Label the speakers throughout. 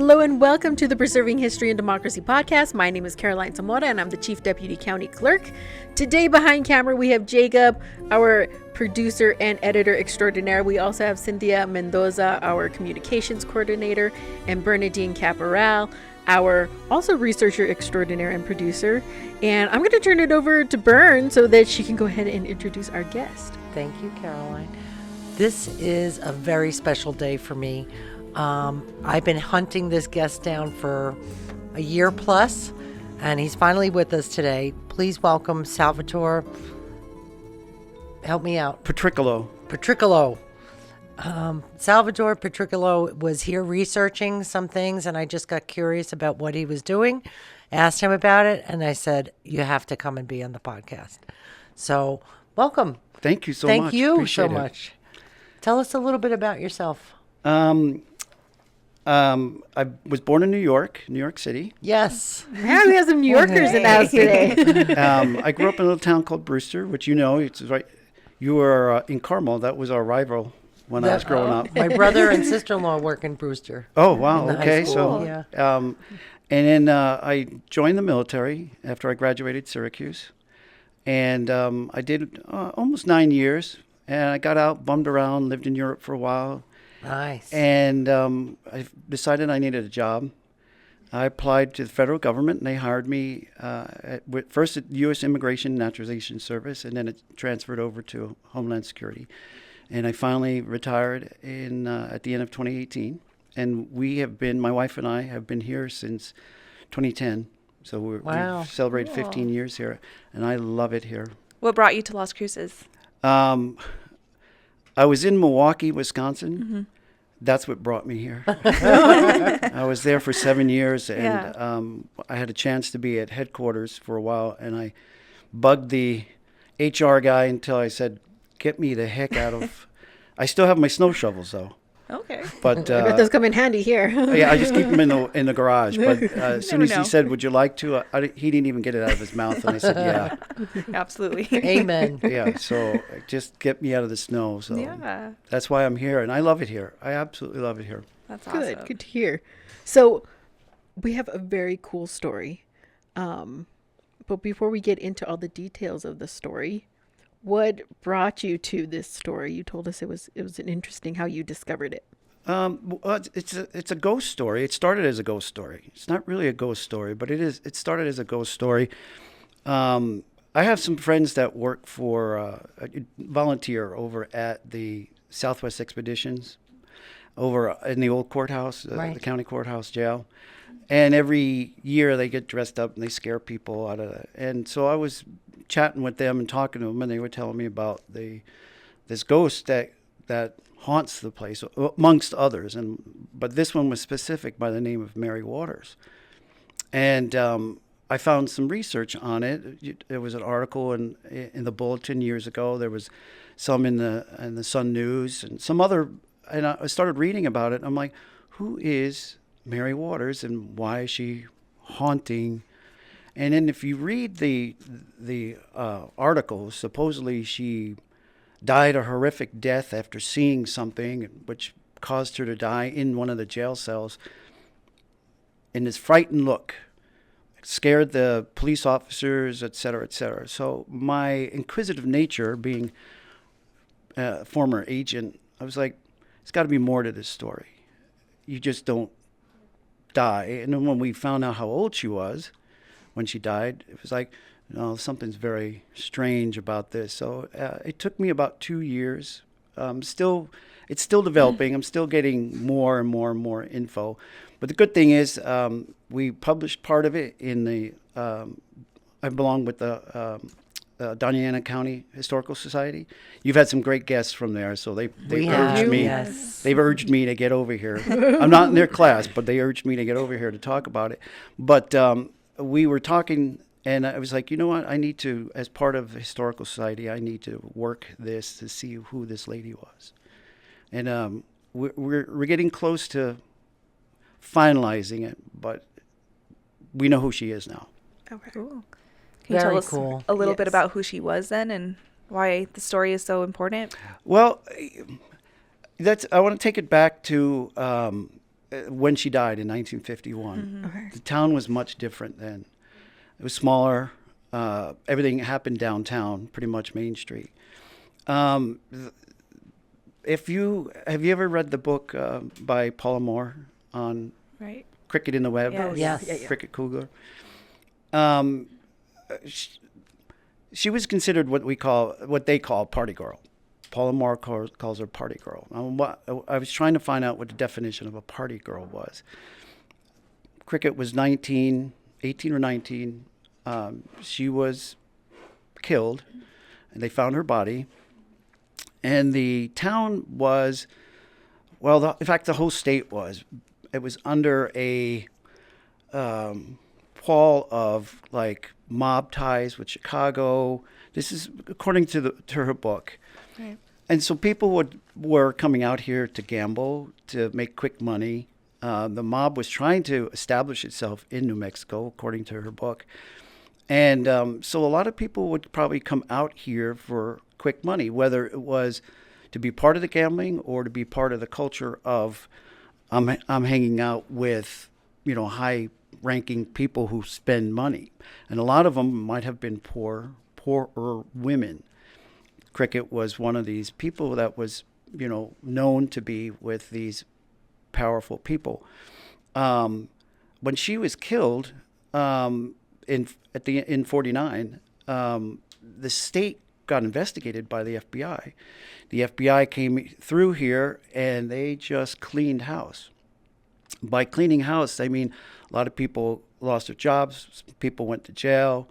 Speaker 1: Hello and welcome to the Preserving History and Democracy podcast. My name is Caroline Zamora and I'm the Chief Deputy County Clerk. Today behind camera we have Jacob, our producer and editor extraordinaire. We also have Cynthia Mendoza, our communications coordinator, and Bernadine Caporal, our also researcher extraordinaire and producer. And I'm going to turn it over to Bern so that she can go ahead and introduce our guest.
Speaker 2: Thank you, Caroline. This is a very special day for me. I've been hunting this guest down for a year plus, and he's finally with us today. Please welcome Salvatore. Help me out.
Speaker 3: Patricolo.
Speaker 2: Salvatore Patricolo was here researching some things, and I just got curious about what he was doing, asked him about it, and I said, you have to come and be on the podcast. So, welcome.
Speaker 3: Thank you so much.
Speaker 2: Thank you
Speaker 3: Appreciate
Speaker 2: so
Speaker 3: it.
Speaker 2: much. Tell us a little bit about yourself.
Speaker 3: I was born in New York City.
Speaker 2: Yes.
Speaker 1: Yeah, we have some New Yorkers in the house today.
Speaker 3: I grew up in a little town called Brewster, which you know, it's right. You were in Carmel. That was our rival when I was growing up.
Speaker 2: My brother and sister-in-law work in Brewster.
Speaker 3: Oh, wow.
Speaker 2: In the high
Speaker 3: Okay.
Speaker 2: school.
Speaker 3: So,
Speaker 2: Yeah.
Speaker 3: and then I joined the military after I graduated Syracuse. And I did almost 9 years. And I got out, bummed around, lived in Europe for a while.
Speaker 2: Nice.
Speaker 3: And I decided I needed a job. I applied to the federal government, and they hired me first at U.S. Immigration and Naturalization Service, and then it transferred over to Homeland Security. And I finally retired at the end of 2018. And my wife and I have been here since 2010. So we've celebrated 15 years here, and I love it here.
Speaker 4: What brought you to Las Cruces?
Speaker 3: I was in Milwaukee, Wisconsin. Mm-hmm. That's what brought me here. I was there for 7 years, and I had a chance to be at headquarters for a while, and I bugged the HR guy until I said, get me the heck out of... I still have my snow shovels, though.
Speaker 4: Okay.
Speaker 3: But
Speaker 1: I bet those come in handy here.
Speaker 3: yeah, I just keep them in the garage. But as soon as he said, would you like to? He didn't even get it out of his mouth. And I said, yeah.
Speaker 4: Absolutely.
Speaker 2: Amen.
Speaker 3: Yeah, so just get me out of the snow. So
Speaker 4: Yeah.
Speaker 3: that's why I'm here. And I love it here. I absolutely love it here.
Speaker 4: That's awesome.
Speaker 1: Good to hear. So we have a very cool story. But before we get into all the details of the story, what brought you to this story? You told us it was an interesting how you discovered it.
Speaker 3: Well, it's a ghost story. It started as a ghost story. It's not really a ghost story, but it is. It started as a ghost story. I have some friends that work volunteer over at the Southwest Expeditions, over in the old courthouse, the county courthouse jail. And every year they get dressed up and they scare people out of it. And so I was chatting with them and talking to them, and they were telling me about this ghost that haunts the place, amongst others. But this one was specific by the name of Mary Waters. And I found some research on it. There was an article in the Bulletin years ago. There was some in the Sun News and some other. And I started reading about it. I'm like, who is Mary Waters and why is she haunting? And then if you read the article, supposedly she died a horrific death after seeing something which caused her to die in one of the jail cells. And this frightened look scared the police officers, et cetera, et cetera. So my inquisitive nature, being a former agent, I was like, there's got to be more to this story. You just don't die. And then when we found out how old she was, when she died, it was like, no, something's very strange about this. So it took me about 2 years. It's still developing. I'm still getting more and more and more info. But the good thing is we published part of it in the, I belong with the Doña Ana County Historical Society. You've had some great guests from there, so they urged me.
Speaker 2: Yes.
Speaker 3: They've urged me to get over here. I'm not in their class, but they urged me to get over here to talk about it. But we were talking, and I was like, you know what? I need to, as part of the Historical Society, I need to work this to see who this lady was. And we're getting close to finalizing it, but we know who she is now.
Speaker 4: Okay. Cool. Can you tell us a little bit about who she was then and why the story is so important?
Speaker 3: Well, I want to take it back to when she died in 1951.
Speaker 1: Okay.
Speaker 3: The town was much different then. It was smaller. Everything happened downtown, pretty much Main Street. Have you ever read the book by Paula Moore on Cricket in the Web?
Speaker 4: Yes.
Speaker 3: Cricket Cougar. She was considered what they call party girl. Paula Moore calls her party girl. I was trying to find out what the definition of a party girl was. Cricket was 18 or 19. She was killed, and they found her body. And the town was, in fact, the whole state was. It was under a pall of like mob ties with Chicago. This is according to her book.
Speaker 4: Right.
Speaker 3: And so people were coming out here to gamble, to make quick money. The mob was trying to establish itself in New Mexico, according to her book. And so a lot of people would probably come out here for quick money, whether it was to be part of the gambling or to be part of the culture of I'm hanging out with, high-ranking people who spend money. And a lot of them might have been poorer women. Cricket was one of these people that was, known to be with these powerful people. When she was killed in 49, the state got investigated by the FBI. The FBI came through here and they just cleaned house. By cleaning house, I mean a lot of people lost their jobs. People went to jail.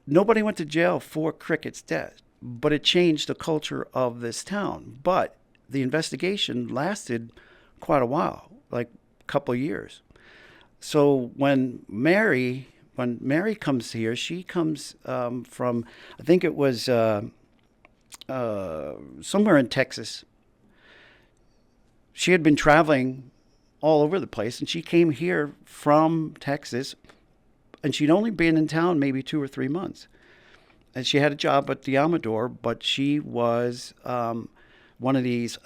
Speaker 3: Nobody went to jail for Cricket's death, but it changed the culture of this town. But the investigation lasted quite a while, like a couple of years. So when Mary comes here, she comes from, I think it was somewhere in Texas. She had been traveling all over the place, and she came here from Texas, and she'd only been in town maybe 2 or 3 months. And she had a job at the Amador, but she was one of these,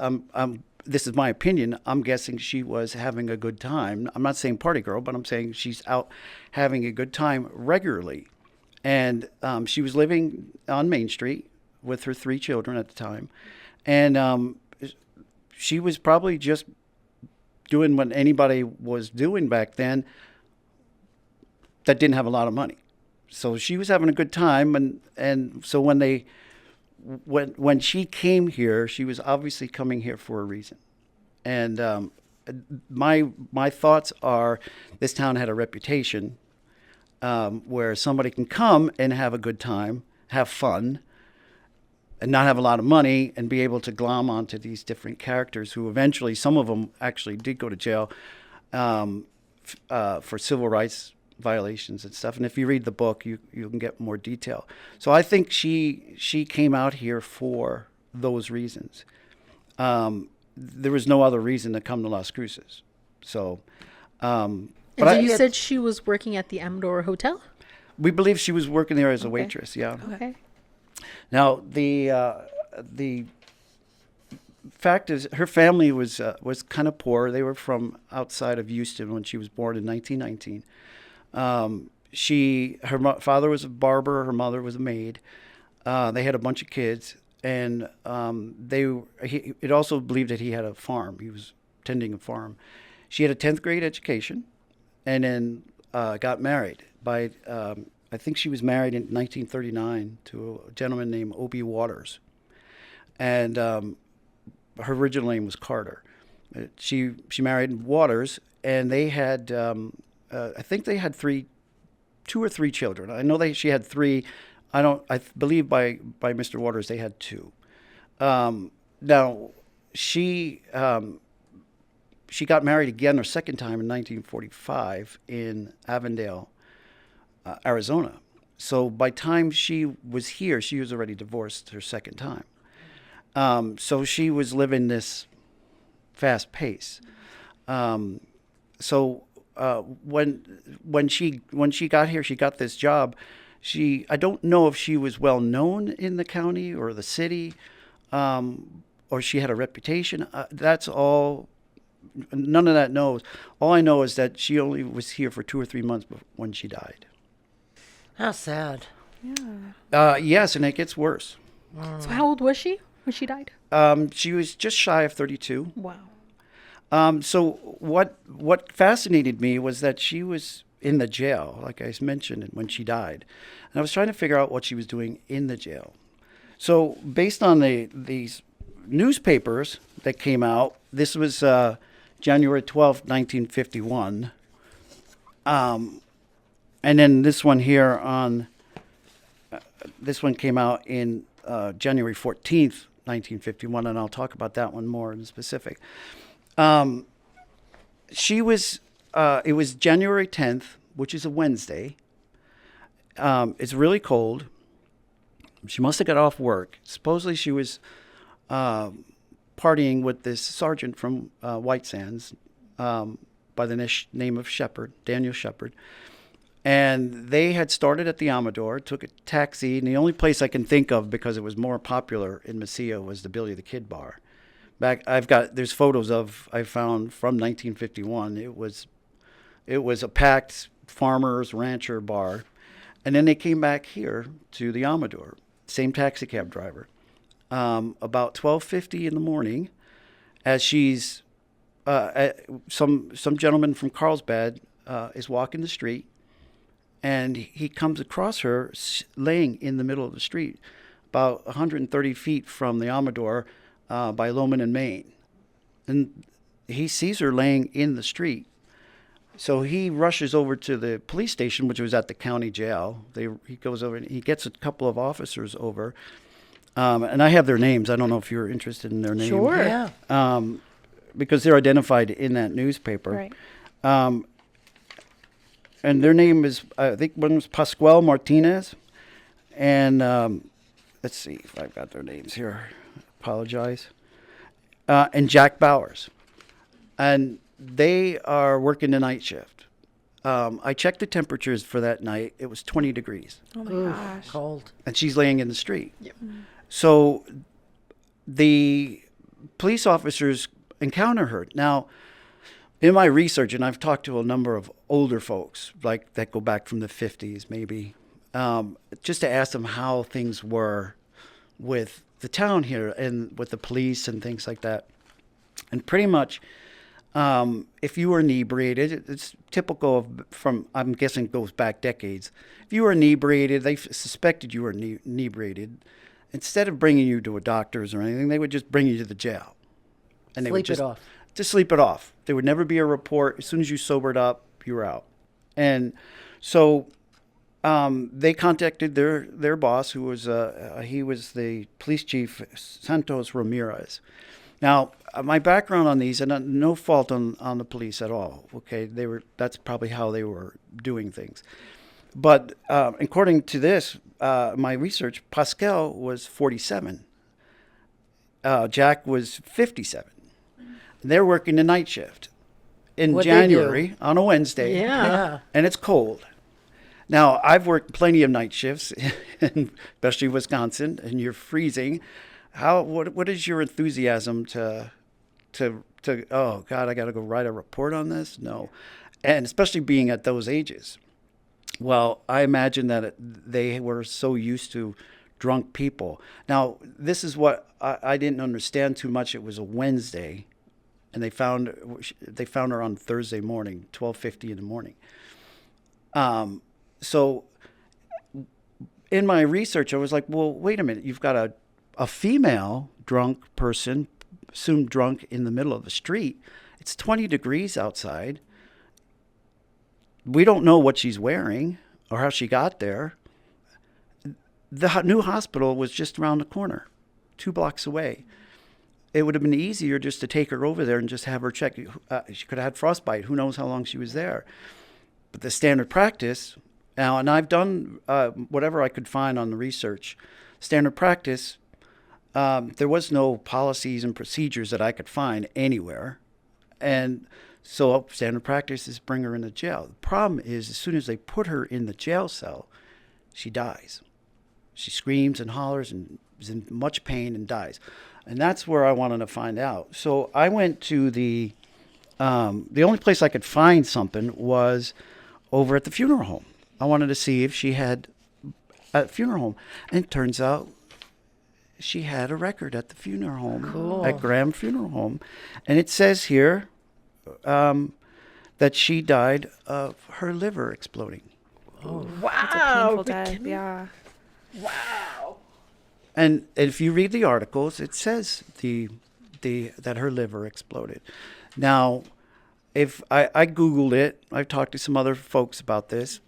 Speaker 3: this is my opinion, I'm guessing she was having a good time. I'm not saying party girl, but I'm saying she's out having a good time regularly. And she was living on Main Street with her 3 children at the time. And she was probably just doing what anybody was doing back then that didn't have a lot of money. So she was having a good time, and so when she came here, she was obviously coming here for a reason. And my thoughts are, this town had a reputation where somebody can come and have a good time, have fun, and not have a lot of money, and be able to glom onto these different characters who eventually, some of them actually did go to jail for civil rights violations and stuff. And if you read the book, you can get more detail. So I think she came out here for those reasons. There was no other reason to come to Las Cruces. So,
Speaker 1: and so you said she was working at the Amador Hotel?
Speaker 3: We believe she was working there as a waitress. Yeah.
Speaker 1: Okay.
Speaker 3: Now the fact is, her family was kind of poor. They were from outside of Houston when she was born in 1919. Her father was a barber, her mother was a maid. They had a bunch of kids, and it also believed that he had a farm. He was tending a farm. She had a 10th grade education, and then got married. I think she was married in 1939 to a gentleman named O.B. Waters, and her original name was Carter. She married Waters, and they had. I think they had 2 or 3 children. I know she had 3. I believe by Mr. Waters they had 2. Now she got married again her second time in 1945 in Avondale, Arizona. So by time she was here, she was already divorced her second time. So she was living this fast pace. When she got here, she got this job. I don't know if she was well known in the county or the city, or she had a reputation. That's all none of that knows. All I know is that she only was here for 2 or 3 months when she died.
Speaker 2: How sad.
Speaker 4: Yeah.
Speaker 3: Yes, and it gets worse.
Speaker 1: So how old was she when she died?
Speaker 3: She was just shy of 32.
Speaker 1: Wow.
Speaker 3: So what fascinated me was that she was in the jail, like I mentioned, when she died. And I was trying to figure out what she was doing in the jail. So based on these newspapers that came out, this was January 12th, 1951. And then this one here this one came out in January 14th, 1951, and I'll talk about that one more in specific. She was, it was January 10th, which is a Wednesday. It's really cold. She must have got off work. Supposedly she was partying with this sergeant from White Sands by the name of Shepard, Daniel Shepard. And they had started at the Amador, took a taxi, and the only place I can think of, because it was more popular in Mesilla, was the Billy the Kid bar. There's photos I found from 1951. It was a packed farmers rancher bar. And then they came back here to the Amador, same taxi cab driver. About 12:50 in the morning, as she's some gentleman from Carlsbad is walking the street, and he comes across her laying in the middle of the street, about 130 feet from the Amador by Lowman and Main. And he sees her laying in the street. So he rushes over to the police station, which was at the county jail. He goes over and he gets a couple of officers over. And I have their names. I don't know if you're interested in their names.
Speaker 1: Sure.
Speaker 2: Yeah.
Speaker 3: Because they're identified in that newspaper.
Speaker 4: Right.
Speaker 3: And their name is, I think one was Pascual Martinez. And let's see if I've got their names here. Apologize. And Jack Bowers. And they are working the night shift. I checked the temperatures for that night. It was 20 degrees.
Speaker 4: Oh my
Speaker 2: Oof,
Speaker 4: gosh.
Speaker 2: cold.
Speaker 3: And she's laying in the street.
Speaker 1: Yep.
Speaker 3: So the police officers encounter her. Now, in my research, and I've talked to a number of older folks, like that go back from the 50s maybe, just to ask them how things were with the town here and with the police and things like that. And pretty much, if you were inebriated, it's typical I'm guessing it goes back decades. If you were inebriated, they suspected you were inebriated. Instead of bringing you to a doctor's or anything, they would just bring you to the jail. And they would just sleep it off. There would never be a report. As soon as you sobered up, you were out. And so they contacted their boss, who was he was the police chief, Santos Ramirez. Now, my background on these, and no fault on the police at all. Okay, that's probably how they were doing things. But according to this, my research, Pascal was 47. Jack was 57. They're working the night shift in January on a Wednesday.
Speaker 1: Yeah.
Speaker 3: And it's cold. Now, I've worked plenty of night shifts, especially Wisconsin, and you're freezing. What is your enthusiasm to oh God, I got to go write a report on this? No. And especially being at those ages. Well, I imagine that they were so used to drunk people. Now, this is what I didn't understand too much. It was a Wednesday, and they found her on Thursday morning, 12:50 in the morning. So in my research, I was like, well, wait a minute. You've got a female drunk person, assumed drunk, in the middle of the street. It's 20 degrees outside. We don't know what she's wearing or how she got there. The new hospital was just around the corner, 2 blocks away. It would have been easier just to take her over there and just have her check. She could have had frostbite. Who knows how long she was there. But the standard practice now, and I've done whatever I could find on the research, standard practice, there was no policies and procedures that I could find anywhere. And so standard practice is bring her into jail. The problem is, as soon as they put her in the jail cell, she dies. She screams and hollers and is in much pain and dies. And that's where I wanted to find out. So I went to the The only place I could find something was over at the funeral home. I wanted to see if she had a funeral home. And it turns out she had a record at the funeral home,
Speaker 2: Cool.
Speaker 3: at Graham Funeral Home. And it says here that she died of her liver exploding.
Speaker 2: Oh.
Speaker 1: Wow.
Speaker 4: That's a painful death. Yeah.
Speaker 1: Wow.
Speaker 3: And if you read the articles, it says that her liver exploded. Now, if I Googled it, I've talked to some other folks about this.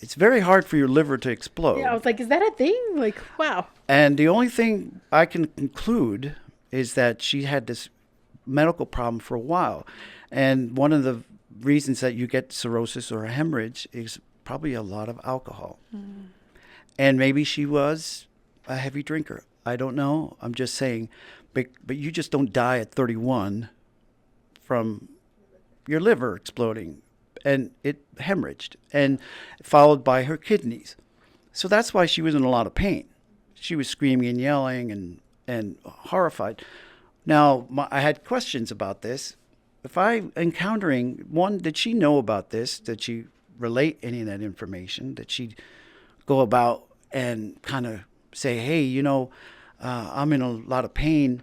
Speaker 3: It's very hard for your liver to explode.
Speaker 1: Yeah, I was like, is that a thing? Like, wow.
Speaker 3: And the only thing I can conclude is that she had this medical problem for a while. And one of the reasons that you get cirrhosis or a hemorrhage is probably a lot of alcohol. Mm. And maybe she was a heavy drinker. I don't know. I'm just saying. But you just don't die at 31 from your liver exploding. And it hemorrhaged, and followed by her kidneys. So that's why she was in a lot of pain. She was screaming and yelling and horrified. Now, I had questions about this. If I encountering, one, did she know about this? Did she relate any of that information? Did she go about and kind of say, hey, I'm in a lot of pain?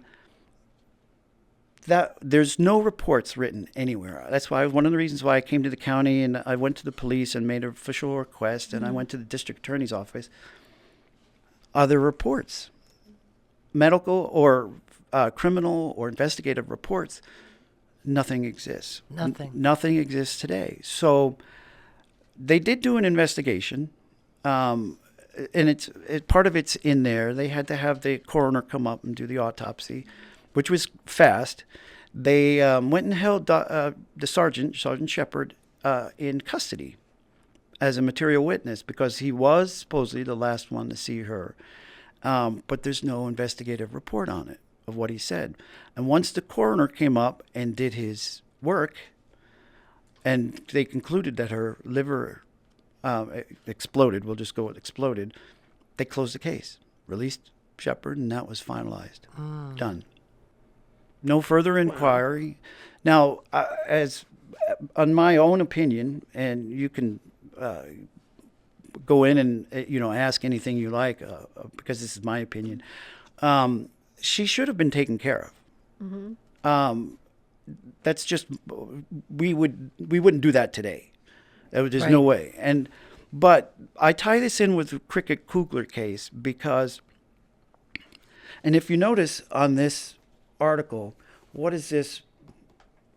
Speaker 3: That there's no reports written anywhere. That's why one of the reasons why I came to the county and I went to the police and made an official request, and I went to the district attorney's office. Are there reports, medical or criminal or investigative reports? Nothing exists. Nothing exists today. So they did do an investigation, and it's part of it's in there. They had to have the coroner come up and do the autopsy, which was fast. They went and held the Sergeant Shepard, in custody as a material witness because he was supposedly the last one to see her. But there's no investigative report on it of what he said. And once the coroner came up and did his work, and they concluded that her liver exploded, we'll just go with exploded, they closed the case, released Shepard, and that was finalized. Done. No further inquiry. Wow. Now, as on my own opinion, and you can go in and ask anything you like, because this is my opinion. She should have been taken care of. Mm-hmm. That's just we wouldn't do that today. There's no way. But I tie this in with the Cricket Kugler case because, and if you notice on this article, what is this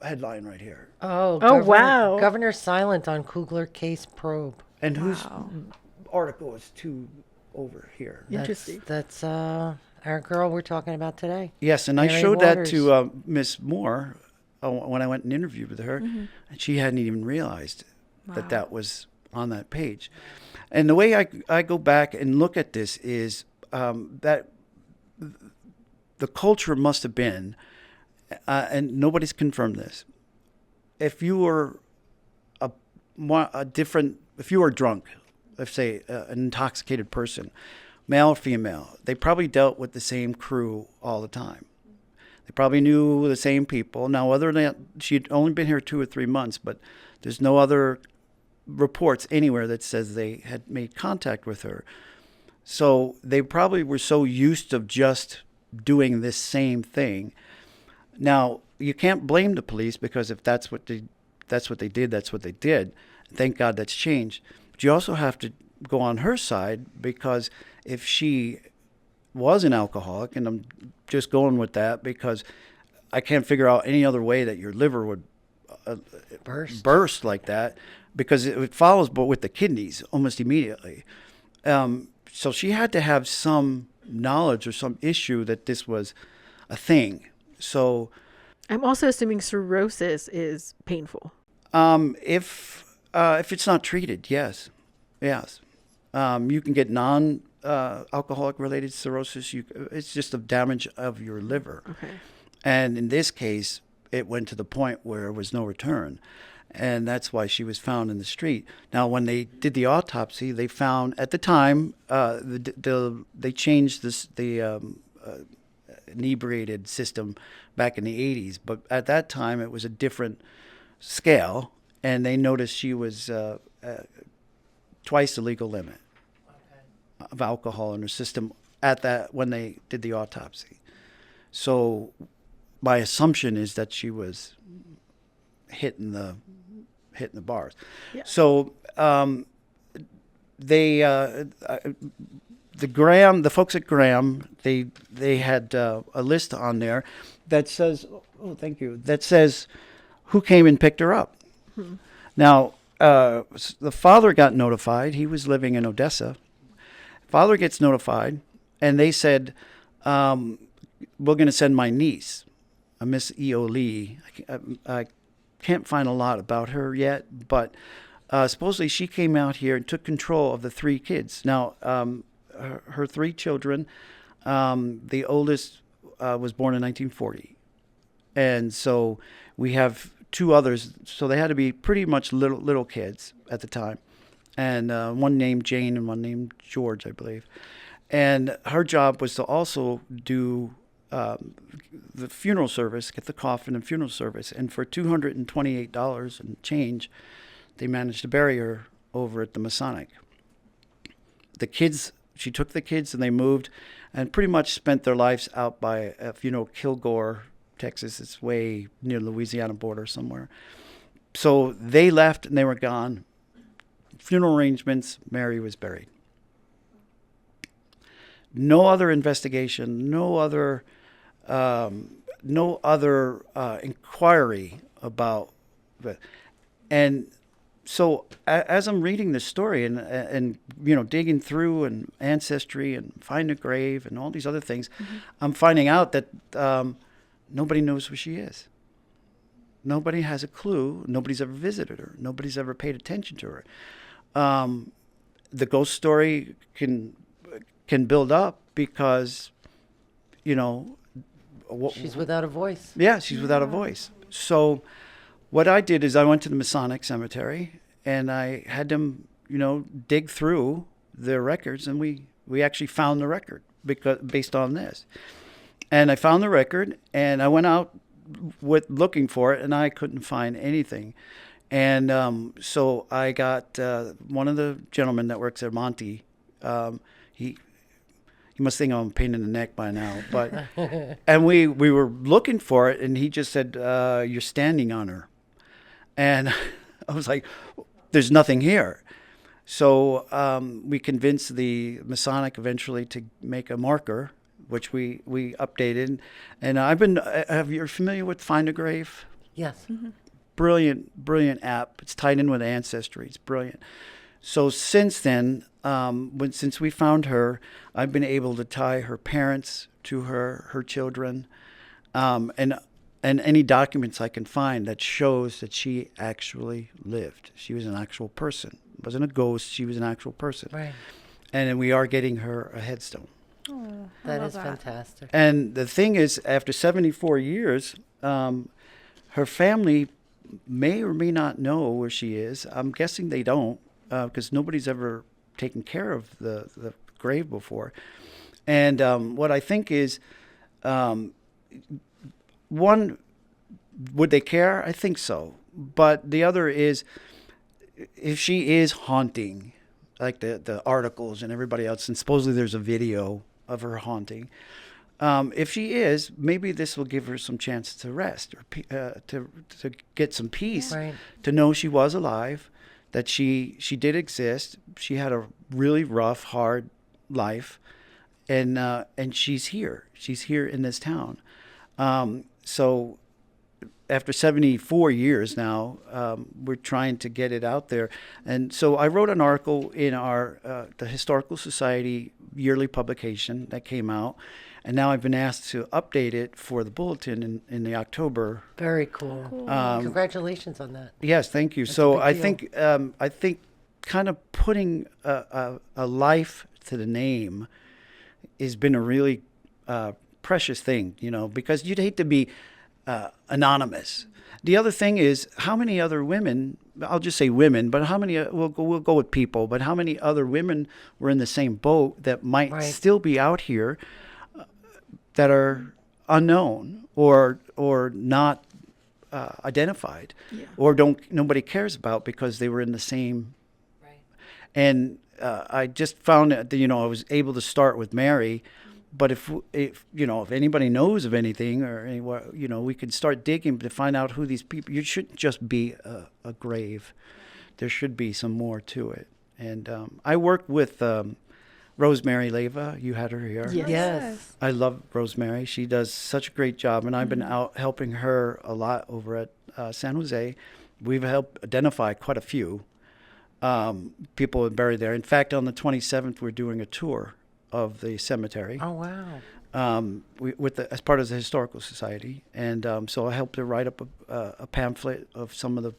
Speaker 3: headline right here?
Speaker 1: Wow.
Speaker 2: Governor silent on Kugler case probe.
Speaker 3: And whose article is over here?
Speaker 1: Interesting.
Speaker 2: That's our girl we're talking about today.
Speaker 3: Yes, and
Speaker 2: Mary
Speaker 3: I showed
Speaker 2: Waters.
Speaker 3: that to Miss Moore when I went and interviewed with her, and she hadn't even realized that was on that page. And the way I go back and look at this is that the culture must have been, and nobody's confirmed this, if you were if you were drunk, let's say an intoxicated person, male or female, they probably dealt with the same crew all the time. They probably knew the same people. Now, whether or not she'd only been here 2 or 3 months, but there's no other reports anywhere that says they had made contact with her. So they probably were so used to just doing this same thing. Now, you can't blame the police because if that's what they did, that's what they did. Thank God that's changed. But you also have to go on her side because if she was an alcoholic, and I'm just going with that because I can't figure out any other way that your liver would burst like that, because it follows but with the kidneys almost immediately. So she had to have some knowledge or some issue that this was a thing. So
Speaker 1: I'm also assuming cirrhosis is painful.
Speaker 3: If it's not treated, yes. You can get non-alcoholic related cirrhosis. It's just the damage of your liver.
Speaker 1: Okay.
Speaker 3: And in this case, it went to the point where there was no return. And that's why she was found in the street. Now, when they did the autopsy, they found at the time they changed inebriated system back in the 80s. But at that time, it was a different scale, and they noticed she was twice the legal limit of alcohol in her system when they did the autopsy. So my assumption is that she was hitting the bars. Yeah. So the folks at Graham, they had a list on there that says, that says who came and picked her up. Now, the father got notified. He was living in Odessa. Father gets notified, and they said, we're going to send my niece, Miss E.O. Lee. I can't find a lot about her yet, but supposedly she came out here and took control of the 3 kids. Now, her 3 children, the oldest was born in 1940. And so we have 2 others. So they had to be pretty much little kids at the time. And one named Jane and one named George, I believe. And her job was to also do the funeral service, get the coffin and funeral service. And for $228 and change, they managed to bury her over at the Masonic. She took the kids and they moved and pretty much spent their lives out by, Kilgore, Texas. It's way near the Louisiana border somewhere. So they left and they were gone. Funeral arrangements, Mary was buried. No other investigation, no other inquiry about it. And so as I'm reading this story and digging through and ancestry and find a grave and all these other things, I'm finding out that nobody knows who she is. Nobody has a clue. Nobody's ever visited her. Nobody's ever paid attention to her. The ghost story can build up because,
Speaker 2: she's without a voice.
Speaker 3: Yeah, she's without a voice. So what I did is I went to the Masonic Cemetery and I had them, dig through their records, and we actually found the record based on this. And I found the record and I went out looking for it, and I couldn't find anything. And so I got one of the gentlemen that works at Monty. He must think I'm a pain in the neck by now, but and we were looking for it, and he just said, "You're standing on her," and I was like, "There's nothing here." So we convinced the Masonic eventually to make a marker, which we updated. And you're familiar with Find a Grave?
Speaker 2: Yes. Mm-hmm.
Speaker 3: Brilliant app. It's tied in with Ancestry. It's brilliant. So since then, since we found her, I've been able to tie her parents to her children, and any documents I can find that shows that she actually lived. She was an actual person. It wasn't a ghost. She was an actual person.
Speaker 2: Right.
Speaker 3: And then we are getting her a headstone.
Speaker 2: Oh, that is fantastic.
Speaker 3: And the thing is, after 74 years, her family may or may not know where she is. I'm guessing they don't, because nobody's ever taken care of the grave before. And what I think is, one, would they care? I think so. But the other is, if she is haunting, like the articles and everybody else, and supposedly there's a video of her haunting, if she is, maybe this will give her some chance to rest, or to get some peace,
Speaker 2: right.
Speaker 3: To know she was alive, that she did exist. She had a really rough, hard life, and she's here. She's here in this town. So after 74 years now, we're trying to get it out there. And so I wrote an article in our the Historical Society yearly publication that came out. And now I've been asked to update it for the bulletin in the October.
Speaker 2: Very cool. Congratulations on that.
Speaker 3: Yes, thank you.
Speaker 2: That's
Speaker 3: so I think kind of putting a life to the name has been a really precious thing, because you'd hate to be anonymous. The other thing is, how many other women, I'll just say women, but how many, we'll go with people, but how many other women were in the same boat that might
Speaker 2: right.
Speaker 3: still be out here that are unknown or not identified, or nobody cares about because they were in the same.
Speaker 2: Right.
Speaker 3: And I just found that I was able to start with Mary, but if anybody knows of anything or anywhere, we could start digging to find out who these people. You shouldn't just be a grave. There should be some more to it. And I work with Rosemary Leyva. You had her here.
Speaker 2: Yes.
Speaker 3: I love Rosemary. She does such a great job, and I've been out helping her a lot over at San Jose. We've helped identify quite a few people buried there. In fact, on the 27th, we're doing a tour of the cemetery.
Speaker 2: Oh, wow.
Speaker 3: As part of the Historical Society. And so I helped her write up a pamphlet of some of the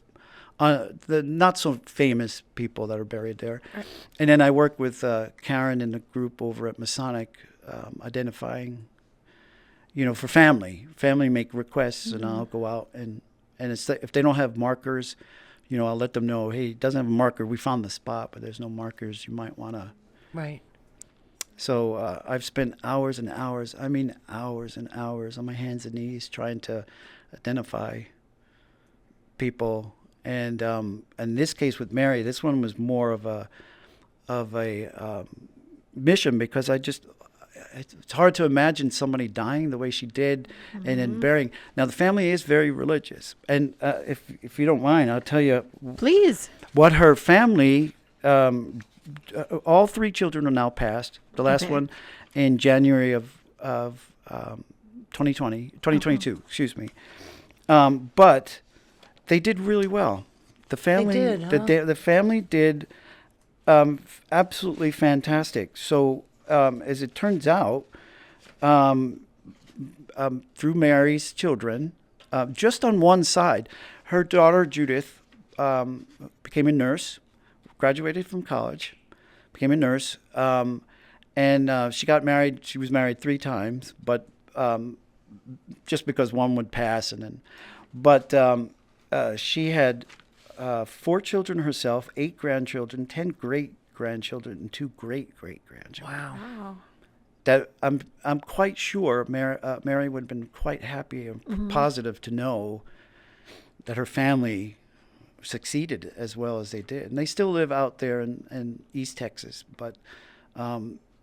Speaker 3: not so famous people that are buried there. Right. And then I work with Karen and the group over at Masonic, identifying, for family make requests, and I'll go out and it's if they don't have markers, I'll let them know, hey, it doesn't have a marker. We found the spot, but there's no markers. You might want to.
Speaker 2: Right.
Speaker 3: So I've spent hours and hours on my hands and knees trying to identify people. And in this case with Mary, this one was more of a mission, because it's hard to imagine somebody dying the way she did and then burying. Now, the family is very religious. And if you don't mind, I'll tell you.
Speaker 1: Please. What
Speaker 3: her family, all three children are now passed. The last one in January of 2022, excuse me. But they did really well. The family the family did absolutely fantastic. So as it turns out, through Mary's children, just on one side, her daughter Judith became a nurse, graduated from college, became a nurse, and she got married. She was married 3 times, but just because one would pass, and then, but she had 4 children herself, 8 grandchildren, 10 great-grandchildren, and 2 great-great-grandchildren.
Speaker 2: Wow.
Speaker 3: That I'm quite sure Mary would have been quite happy and positive to know that her family succeeded as well as they did. And they still live out there in East Texas, but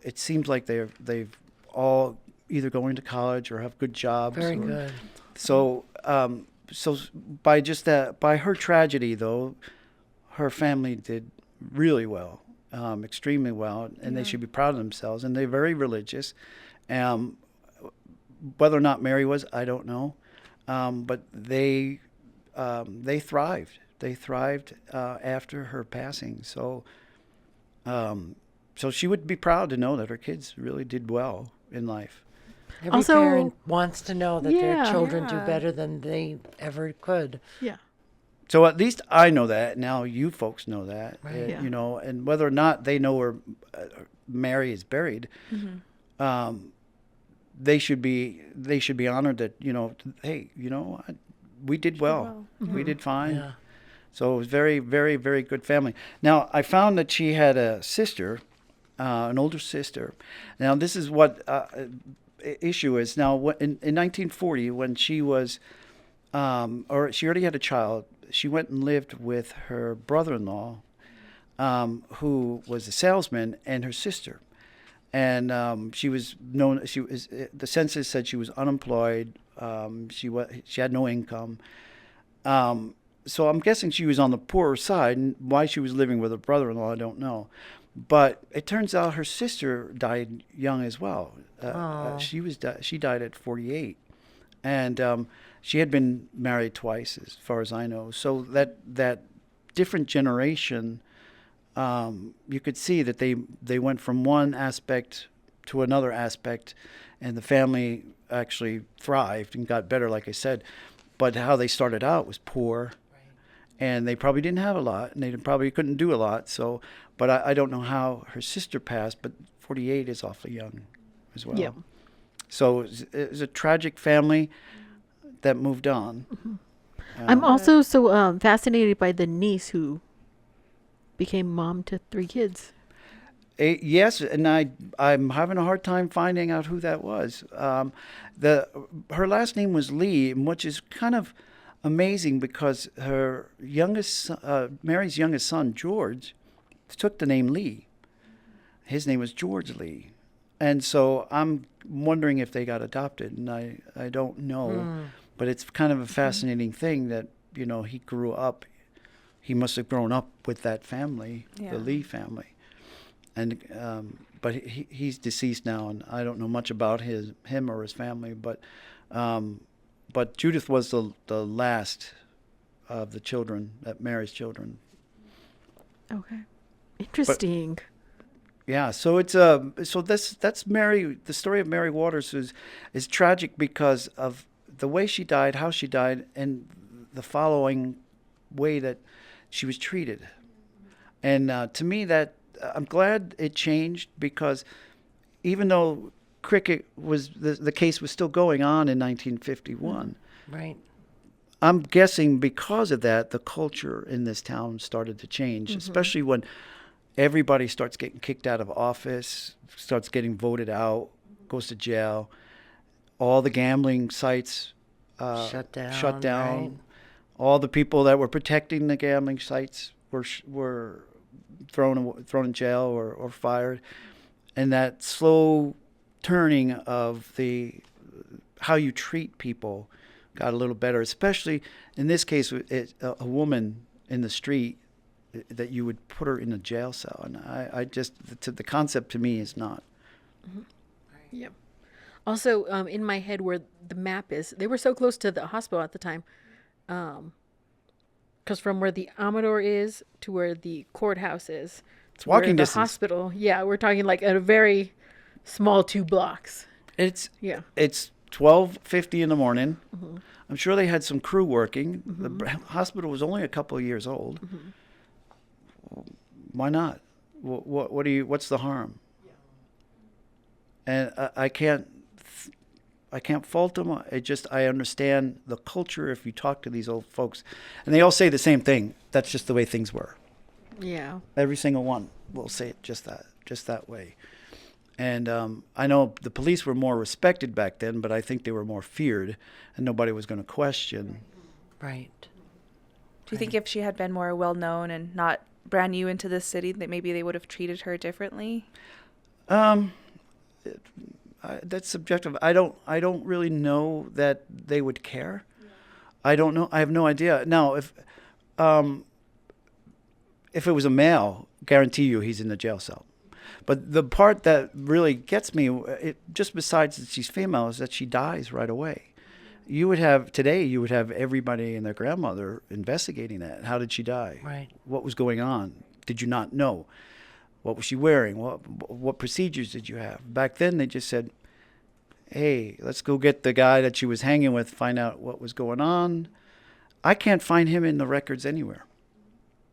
Speaker 3: it seems like they've all either going to college or have good jobs.
Speaker 2: Very good.
Speaker 3: So so by her tragedy, though, her family did really well, extremely well, and they should be proud of themselves. And they're very religious. Whether or not Mary was, I don't know, but they thrived. They thrived after her passing. So she would be proud to know that her kids really did well in life.
Speaker 2: Every parent wants to know that their children do better than they ever could.
Speaker 1: Yeah.
Speaker 3: So at least I know that. Now you folks know that.
Speaker 2: Right.
Speaker 3: And whether or not they know where Mary is buried, they should be honored that, hey, we did well. We did fine. Yeah. So it was very, very, very good family. Now, I found that she had a sister, an older sister. Now, this is what issue is. Now, in 1940, when she was, or she already had a child, she went and lived with her brother-in-law, who was a salesman, and her sister. And she was known. The census said she was unemployed. She had no income. So I'm guessing she was on the poorer side, and why she was living with her brother-in-law, I don't know. But it turns out her sister died young as well. She died at 48, and she had been married twice, as far as I know. So that different generation, you could see that they went from one aspect to another aspect, and the family actually thrived and got better, like I said. But how they started out was poor. And they probably didn't have a lot, and they probably couldn't do a lot. So, but I don't know how her sister passed, but 48 is awfully young as well. Yeah. So it was a tragic family that moved on.
Speaker 1: I'm also so fascinated by the niece who became mom to 3 kids.
Speaker 3: Yes, and I'm having a hard time finding out who that was. Her last name was Lee, which is kind of amazing because her Mary's youngest son, George, took the name Lee. His name was George Lee. And so I'm wondering if they got adopted, and I don't know. But it's kind of a fascinating thing that, he grew up. He must have grown up with that family, the Lee family. And but he's deceased now, and I don't know much about him or his family. But Judith was the last of the children, Mary's children.
Speaker 1: Okay, interesting.
Speaker 3: Yeah, so it's that's Mary. The story of Mary Waters is tragic because of the way she died, how she died, and the following way that she was treated. And to me, that I'm glad it changed, because even though cricket was the case was still going on in 1951,
Speaker 2: right?
Speaker 3: I'm guessing because of that, the culture in this town started to change, especially when everybody starts getting kicked out of office, starts getting voted out, goes to jail. All the gambling sites shut down. Right. All the people that were protecting the gambling sites were thrown in jail or fired. And that slow turning of how you treat people got a little better, especially in this case, a woman in the street, that you would put her in a jail cell. And I just, the concept to me is not.
Speaker 1: Yep. Also, in my head where the map is, they were so close to the hospital at the time. Because from where the Amador is to where the courthouse is,
Speaker 3: it's walking distance.
Speaker 1: The hospital, we're talking like at a very small 2 blocks.
Speaker 3: It's 12:50 in the morning. I'm sure they had some crew working. The hospital was only a couple of years old. Why not? What's the harm? And I can't fault them. I understand the culture. If you talk to these old folks, and they all say the same thing, that's just the way things were.
Speaker 1: Yeah.
Speaker 3: Every single one will say it just that way. And I know the police were more respected back then, but I think they were more feared, and nobody was going to question.
Speaker 2: Right.
Speaker 4: Do you think if she had been more well known and not brand new into this city, that maybe they would have treated her differently?
Speaker 3: That's subjective. I don't really know that they would care. Yeah. I don't know. I have no idea. Now, if it was a male, guarantee you he's in the jail cell. But the part that really gets me, just besides that she's female, is that she dies right away. You would have everybody and their grandmother investigating that. How did she die?
Speaker 2: Right.
Speaker 3: What was going on? Did you not know? What was she wearing? What procedures did you have? Back then, they just said, hey, let's go get the guy that she was hanging with, find out what was going on. I can't find him in the records anywhere,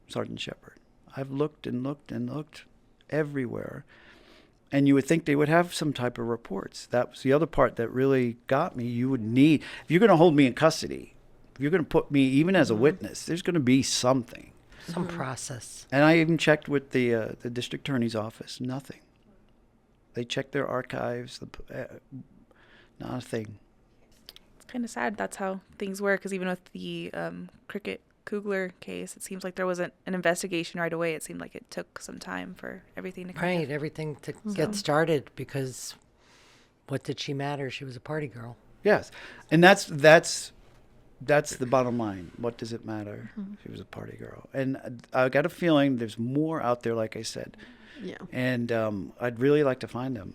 Speaker 3: Sergeant Shepard. I've looked and looked and looked everywhere. And you would think they would have some type of reports. That was the other part that really got me. You would need, if you're going to hold me in custody, if you're going to put me even as a witness, there's going to be something.
Speaker 2: Some process.
Speaker 3: And I even checked with the district attorney's office. Nothing. They checked their archives. Not a thing.
Speaker 4: It's kind of sad. That's how things were. Because even with the Cricket Kugler case, it seems like there wasn't an investigation right away. It seemed like it took some time for everything to come.
Speaker 2: Right, everything to get started, because what did she matter? She was a party girl.
Speaker 3: Yes, and that's the bottom line. What does it matter? She was a party girl. And I got a feeling there's more out there, like I said.
Speaker 1: Yeah. And
Speaker 3: I'd really like to find them.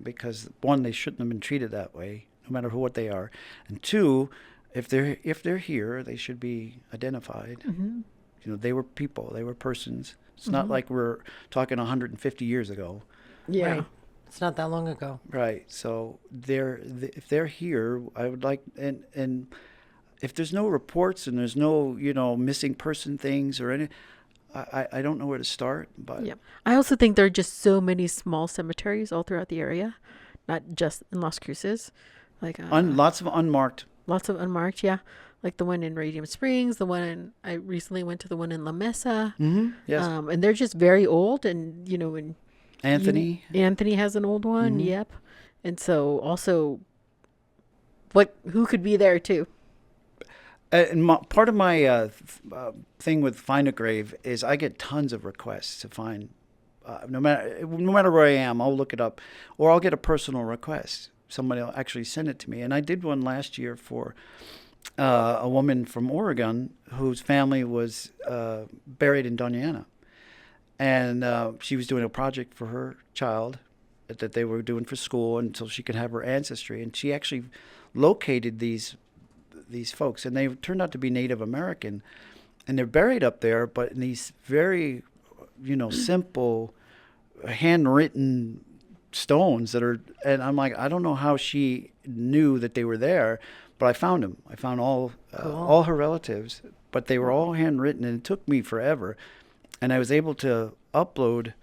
Speaker 3: Because one, they shouldn't have been treated that way, no matter what they are. And two, if they're here, they should be identified. They were people. They were persons. It's not like we're talking 150 years ago.
Speaker 1: Yeah.
Speaker 2: Right. It's not that long ago.
Speaker 3: Right. So if they're here, I would like, and if there's no reports and there's no, missing person things or any, I don't know where to start. But
Speaker 1: yeah, I also think there are just so many small cemeteries all throughout the area, not just in Las Cruces, like
Speaker 3: lots of unmarked.
Speaker 1: Lots of unmarked, yeah. like the one in Radium Springs, I recently went to the one in La Mesa.
Speaker 3: Yes.
Speaker 1: And they're just very old, and and
Speaker 3: Anthony.
Speaker 1: Anthony has an old one. Yep. And so also, who could be there too?
Speaker 3: And part of my thing with Find a Grave is I get tons of requests to find. No matter where I am, I'll look it up, or I'll get a personal request. Somebody will actually send it to me, and I did one last year for a woman from Oregon whose family was buried in Doña Ana, and she was doing a project for her child that they were doing for school until she could have her ancestry, and she actually located these folks, and they turned out to be Native American, and they're buried up there, but in these very, simple, handwritten stones that are, and I'm like, I don't know how she knew that they were there, but I found them. I found all her relatives, but they were all handwritten, and it took me forever, and I was able to upload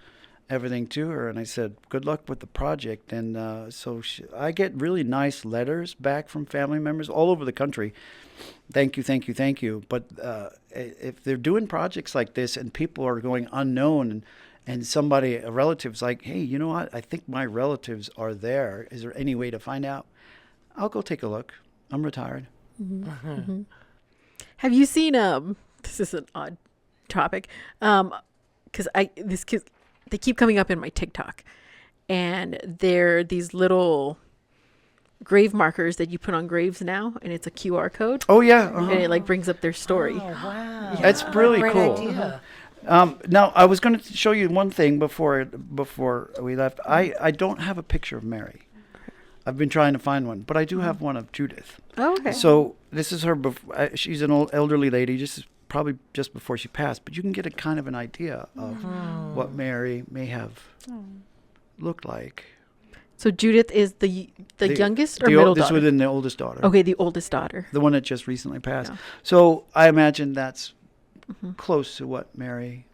Speaker 3: everything to her, and I said, good luck with the project. And so I get really nice letters back from family members all over the country. Thank you, thank you, thank you. But if they're doing projects like this and people are going unknown, and a relative's like, hey, you know what, I think my relatives are there, is there any way to find out? I'll go take a look. I'm retired.
Speaker 1: Have you seen this is an odd topic, because they keep coming up in my TikTok, and they're these little grave markers that you put on graves now, and it's a QR code.
Speaker 3: Oh yeah,
Speaker 1: and it brings up their story.
Speaker 2: Oh, wow.
Speaker 3: That's really
Speaker 2: Great
Speaker 3: cool.
Speaker 2: idea.
Speaker 3: Now I was going to show you one thing before we left. I don't have a picture of Mary. I've been trying to find one, but I do have one of Judith.
Speaker 1: Oh, okay.
Speaker 3: So this is her. She's an old elderly lady, probably just before she passed. But you can get a kind of an idea of what Mary may have looked like.
Speaker 1: So Judith is the youngest or middle
Speaker 3: This
Speaker 1: daughter?
Speaker 3: would have been the oldest daughter.
Speaker 1: Okay, the oldest daughter.
Speaker 3: The one that just recently passed.
Speaker 1: Yeah.
Speaker 3: So I imagine that's close to what Mary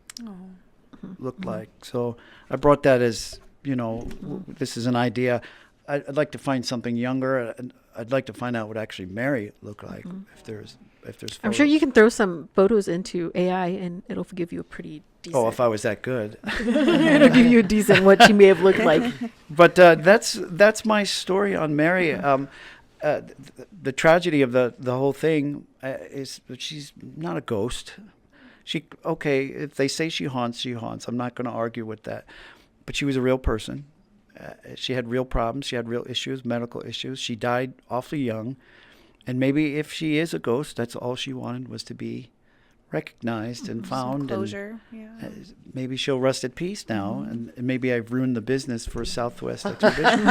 Speaker 3: looked like. So I brought that as, this is an idea. I'd like to find something younger, and I'd like to find out what actually Mary looked like. If there's photos.
Speaker 1: I'm sure you can throw some photos into AI, and it'll give you a pretty decent.
Speaker 3: Oh, if I was that good.
Speaker 1: It'll give you a decent what she may have looked like.
Speaker 3: But that's my story on Mary. The tragedy of the whole thing is that she's not a ghost. If they say she haunts, she haunts. I'm not going to argue with that. But she was a real person. She had real problems. She had real issues, medical issues. She died awfully young. And maybe if she is a ghost, that's all she wanted, was to be recognized and found.
Speaker 4: Some closure.
Speaker 3: And maybe she'll rest at peace now. And maybe I've ruined the business for Southwest Exhibition.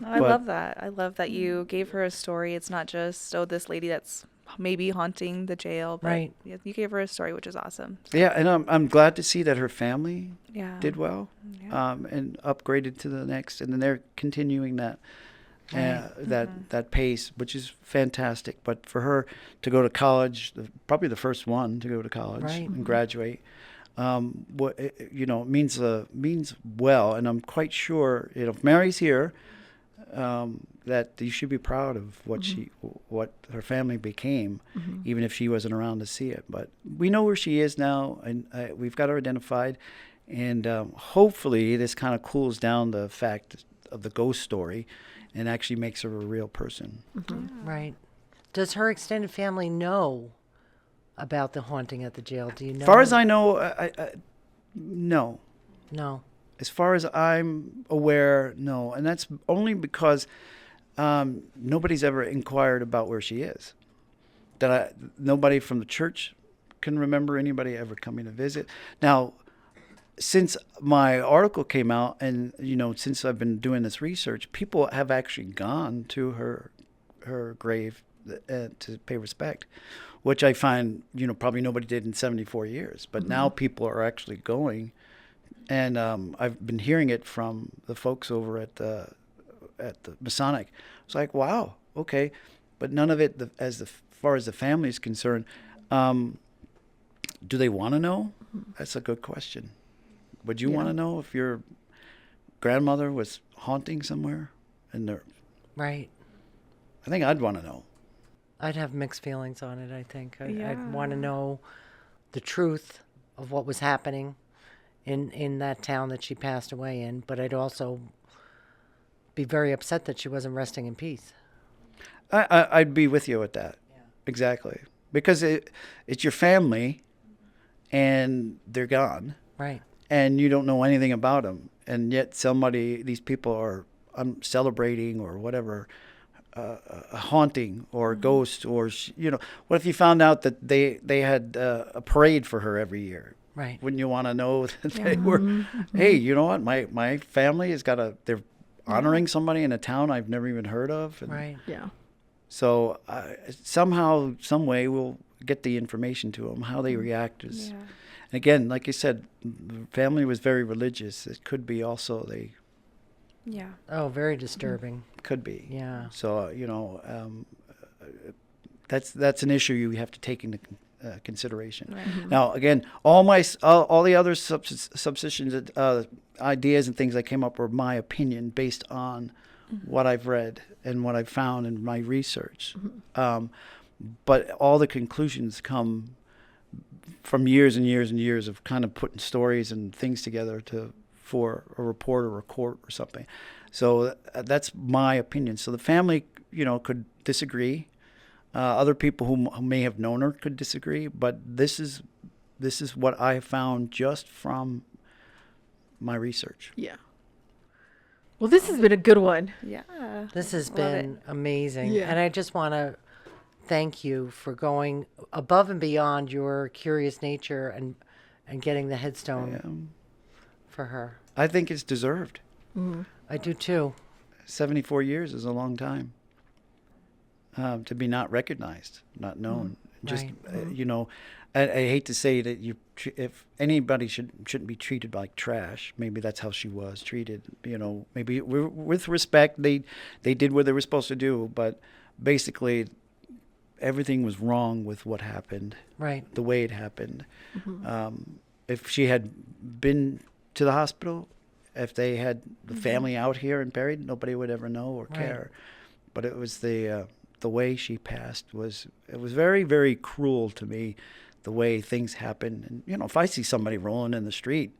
Speaker 4: I love that. I love that you gave her a story. It's not just, this lady that's maybe haunting the jail, but
Speaker 2: Right.
Speaker 4: you gave her a story, which is awesome.
Speaker 3: Yeah, and I'm glad to see that her family did well,
Speaker 4: Yeah.
Speaker 3: and upgraded to the next, and then they're continuing that that pace, which is fantastic. But for her to go to college, probably the first one to go to college
Speaker 2: Right.
Speaker 3: and graduate, means well. And I'm quite sure, if Mary's here, that you should be proud of what her family became, even if she wasn't around to see it. But we know where she is now, and we've got her identified. And hopefully this kind of cools down the fact of the ghost story and actually makes her a real person.
Speaker 2: Right. Does her extended family know about the haunting at the jail? Do you know?
Speaker 3: As far as I know, no.
Speaker 2: No.
Speaker 3: As far as I'm aware, no. And that's only because nobody's ever inquired about where she is. Nobody from the church can remember anybody ever coming to visit. Now, since my article came out, and since I've been doing this research, people have actually gone to her grave to pay respect, which I find probably nobody did in 74 years. But now people are actually going, and I've been hearing it from the folks over at the Masonic. It's like, wow, okay, but none of it, as far as the family is concerned. Do they want to know? That's a good question. Would you want to know if your grandmother was haunting somewhere?
Speaker 2: Right.
Speaker 3: I think I'd want to know.
Speaker 2: I'd have mixed feelings on it, I think.
Speaker 4: Yeah.
Speaker 2: I'd want to know the truth of what was happening in that town that she passed away in, but I'd also be very upset that she wasn't resting in peace.
Speaker 3: I'd be with you at that.
Speaker 2: Yeah.
Speaker 3: Exactly. Because it's your family, and they're gone,
Speaker 2: Right.
Speaker 3: and you don't know anything about them, and yet these people are celebrating or whatever, a haunting or a ghost, or what if you found out that they had a parade for her every year?
Speaker 2: Right.
Speaker 3: Wouldn't you want to know that they were? Hey, you know what? My family has got they're honoring somebody in a town I've never even heard of. And
Speaker 2: Right.
Speaker 1: Yeah.
Speaker 3: so somehow, some way, we'll get the information to them, how they react. And again, like you said, the family was very religious. It could be also they
Speaker 4: Yeah.
Speaker 2: Oh, very disturbing.
Speaker 3: could be.
Speaker 2: Yeah.
Speaker 3: So that's an issue you have to take into consideration.
Speaker 4: Right.
Speaker 3: Now, again, all the other subsistence ideas and things I came up were my opinion based on what I've read and what I've found in my research. But all the conclusions come from years and years and years of kind of putting stories and things together for a report or a court or something. So that's my opinion. So the family, could disagree. Other people who may have known her could disagree. But this is what I found just from my research.
Speaker 1: Yeah. Well, this has been a good one.
Speaker 4: Yeah.
Speaker 2: This has
Speaker 4: Love
Speaker 2: been amazing.
Speaker 1: Yeah.
Speaker 2: And I just want to thank you for going above and beyond your curious nature and getting the headstone for her.
Speaker 3: I think it's deserved.
Speaker 2: I do too.
Speaker 3: 74 years is a long time to be not recognized, not known. Just
Speaker 2: Right.
Speaker 3: I hate to say that if anybody shouldn't be treated like trash. Maybe that's how she was treated. Maybe with respect, they did what they were supposed to do, but basically everything was wrong with what happened.
Speaker 2: Right.
Speaker 3: The way it happened. If she had been to the hospital, if they had the family out here and buried, nobody would ever know or care. But it was the way she passed was very, very cruel to me, the way things happen. And if I see somebody rolling in the street,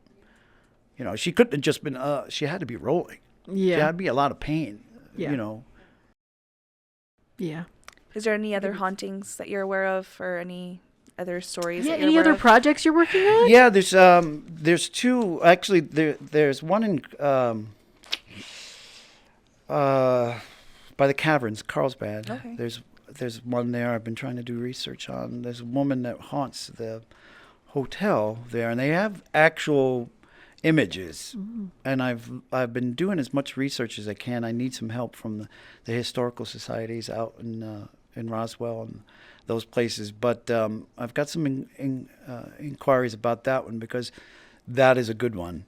Speaker 3: she couldn't have just been she had to be rolling.
Speaker 1: Yeah.
Speaker 3: She had to be a lot of pain.
Speaker 1: Yeah. Yeah.
Speaker 4: Is there any other hauntings that you're aware of, or any other stories?
Speaker 1: Yeah.
Speaker 4: that you're
Speaker 1: Any
Speaker 4: aware
Speaker 1: other
Speaker 4: of?
Speaker 1: projects you're working on?
Speaker 3: Yeah, there's two actually. There's one in by the caverns, Carlsbad.
Speaker 4: Okay.
Speaker 3: There's one there I've been trying to do research on. There's a woman that haunts the hotel there, and they have actual images. And I've been doing as much research as I can. I need some help from the historical societies out in Roswell and those places. But I've got some inquiries about that one, because that is a good one.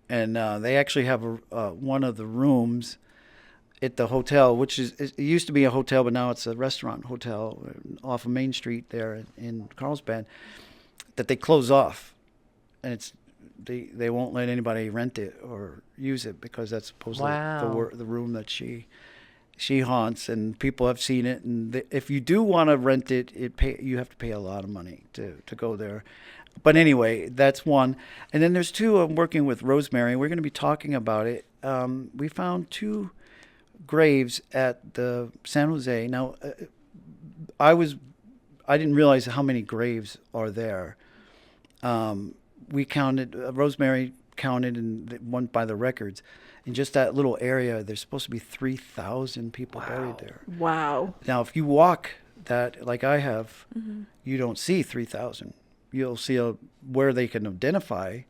Speaker 3: And they actually have one of the rooms at the hotel, which it used to be a hotel, but now it's a restaurant hotel off of Main Street there in Carlsbad, that they close off, and they won't let anybody rent it or use it, because that's supposedly the room that she haunts, and people have seen it. And if you do want to rent it, you have to pay a lot of money to go there. But anyway, that's one. And then there's two I'm working with Rosemary. We're going to be talking about it. We found two graves at the San Jose. Now, I didn't realize how many graves are there. We counted, Rosemary counted, and went by the records. In just that little area, there's supposed to be 3,000 people buried there.
Speaker 1: Wow.
Speaker 3: Now, if you walk that, like I have, you don't see 3,000. You'll see where they can identify.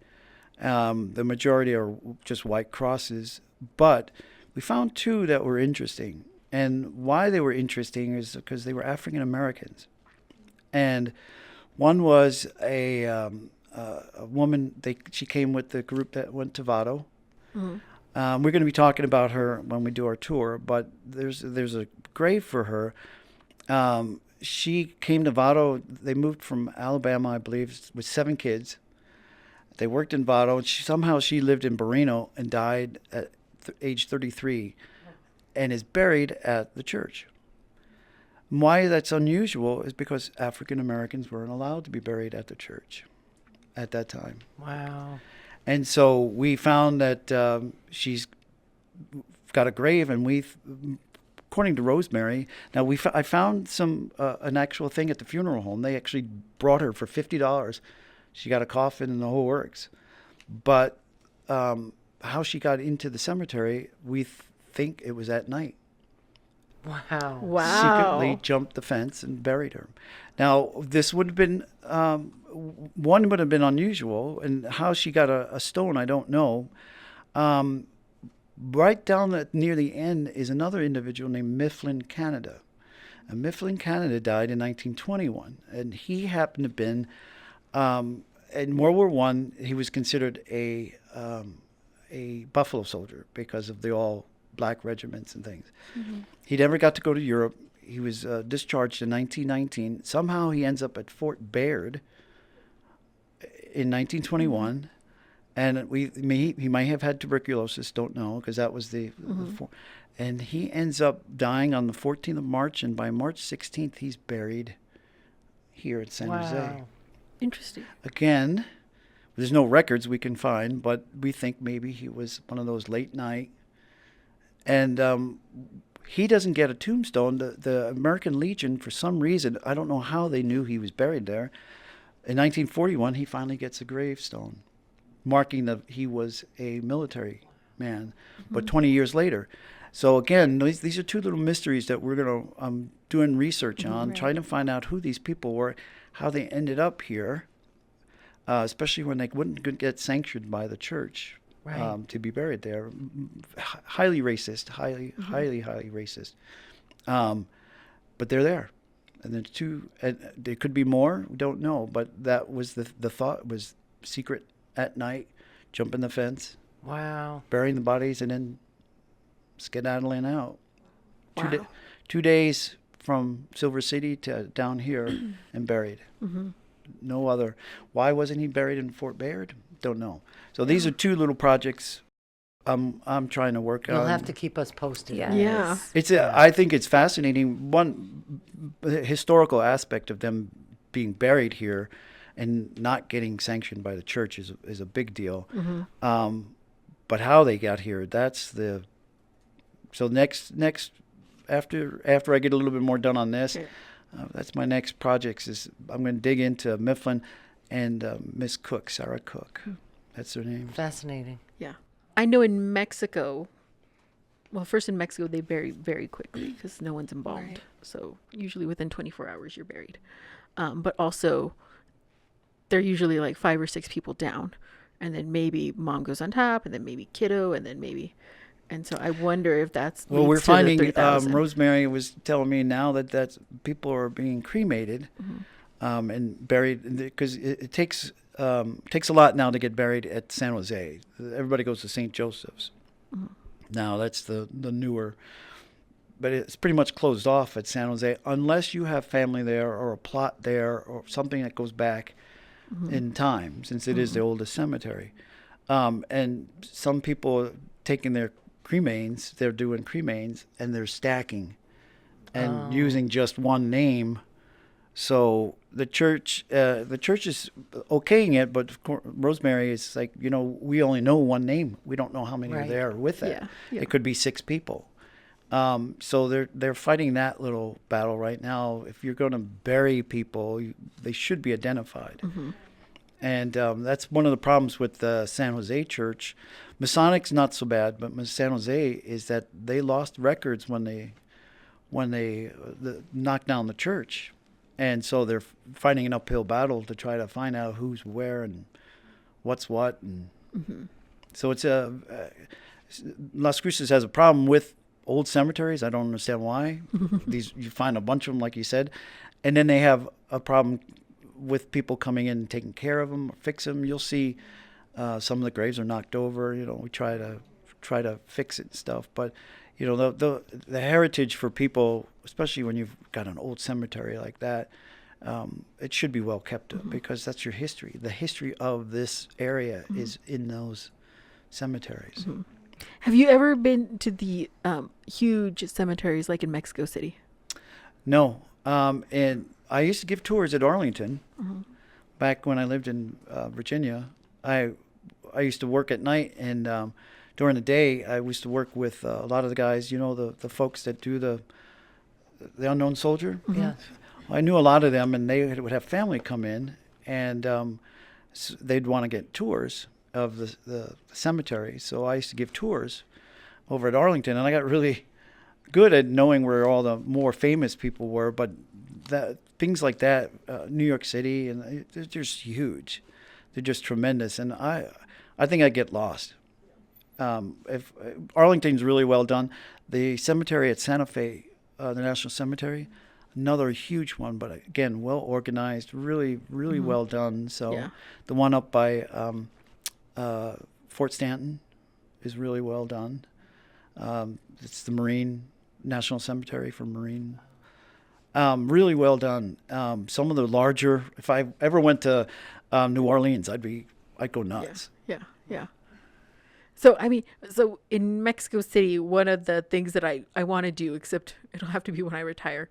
Speaker 3: The majority are just white crosses, but we found two that were interesting. And why they were interesting is because they were African Americans. And one was a woman. She came with the group that went to Vado. We're going to be talking about her when we do our tour, but there's a grave for her. She came to Vado. They moved from Alabama, I believe, with 7 kids. They worked in Vado. And somehow she lived in Barreno and died at age 33, and is buried at the church. Why that's unusual is because African Americans weren't allowed to be buried at the church at that time.
Speaker 2: Wow.
Speaker 3: And so we found that she's got a grave, and according to Rosemary, now I found an actual thing at the funeral home. They actually brought her for $50. She got a coffin and the whole works. But how she got into the cemetery, we think it was at night.
Speaker 2: Wow.
Speaker 1: Wow.
Speaker 3: Secretly jumped the fence and buried her. Now, this would have been, one would have been unusual, and how she got a stone, I don't know. Right down near the end is another individual named Mifflin Canada. And Mifflin Canada died in 1921, and he happened to have been, in World War I, he was considered a buffalo soldier because of the all black regiments and things. Mm-hmm. He never got to go to Europe. He was discharged in 1919. Somehow he ends up at Fort Bayard in 1921. And he might have had tuberculosis, don't know, because that was the and he ends up dying on the 14th of March, and by March 16th, he's buried here at San Jose.
Speaker 1: Interesting.
Speaker 3: Again, there's no records we can find, but we think maybe he was one of those late night. And he doesn't get a tombstone. The American Legion, for some reason, I don't know how they knew he was buried there. In 1941, he finally gets a gravestone, marking that he was a military man, but 20 years later. So again, these are two little mysteries that we're going to doing research on, trying to find out who these people were, how they ended up here, especially when they wouldn't get sanctioned by the church to be buried there. Highly racist, highly racist. But they're there. And then there could be more, we don't know, but that was the thought, was secret at night, jumping the fence, burying the bodies, and then skedaddling out.
Speaker 1: Wow.
Speaker 3: 2 days from Silver City to down here and buried. No other. Why wasn't he buried in Fort Bayard? Don't know. So these are two little projects I'm trying to work on.
Speaker 2: You'll have to keep us posted.
Speaker 1: Yeah.
Speaker 3: I think it's fascinating. One historical aspect of them being buried here and not getting sanctioned by the church is a big deal. But how they got here, so next after I get a little bit more done on this, that's my next projects. Is I'm going to dig into Mifflin and Miss Cook, Sarah Cook. That's her name.
Speaker 2: Fascinating.
Speaker 1: Yeah. I know in Mexico, well, first in Mexico, they bury very quickly because no one's embalmed. Right. So usually within 24 hours, you're buried. But also, they're usually like 5 or 6 people down. And then maybe mom goes on top, and then maybe kiddo, and then maybe... And so I wonder if that's...
Speaker 3: Well, we're finding, Rosemary was telling me now that people are being cremated and buried, because it takes a lot now to get buried at San Jose. Everybody goes to St. Joseph's. Now that's the newer, but it's pretty much closed off at San Jose unless you have family there or a plot there or something that goes back in time, since it is the oldest cemetery. And some people are taking their cremains, they're doing cremains, and they're stacking and using just one name. So the church is okaying it, but Rosemary is like, we only know one name. We don't know how many are there with it. It could be 6 people. So they're fighting that little battle right now. If you're going to bury people, they should be identified. And that's one of the problems with the San Jose church. Masonic's not so bad, but San Jose is that they lost records when they knocked down the church. And so they're fighting an uphill battle to try to find out who's where and what's what. And so it's Las Cruces has a problem with old cemeteries. I don't understand why. You find a bunch of them, like you said. And then they have a problem with people coming in and taking care of them or fix them. You'll see some of the graves are knocked over. We try to fix it and stuff. But the heritage for people, especially when you've got an old cemetery like that, it should be well kept up because that's your history. The history of this area is in those cemeteries.
Speaker 1: Have you ever been to the huge cemeteries like in Mexico City?
Speaker 3: No. And I used to give tours at Arlington back when I lived in Virginia. I used to work at night, and during the day, I used to work with a lot of the guys, you know, the folks that do the Unknown Soldier.
Speaker 2: Yes.
Speaker 3: I knew a lot of them, and they would have family come in, and they'd want to get tours of the cemetery. So I used to give tours over at Arlington, and I got really good at knowing where all the more famous people were. But things like that, New York City, and they're just huge. They're just tremendous, and I think I get lost. If Arlington's really well done, the cemetery at Santa Fe, the National Cemetery, another huge one, but again, well organized, really well done. So the one up by Fort Stanton is really well done. It's the Marine National Cemetery for Marine. Really well done. Some of the larger, if I ever went to New Orleans, I'd go nuts.
Speaker 1: Yeah. So, I mean, in Mexico City, one of the things that I want to do, except it'll have to be when I retire,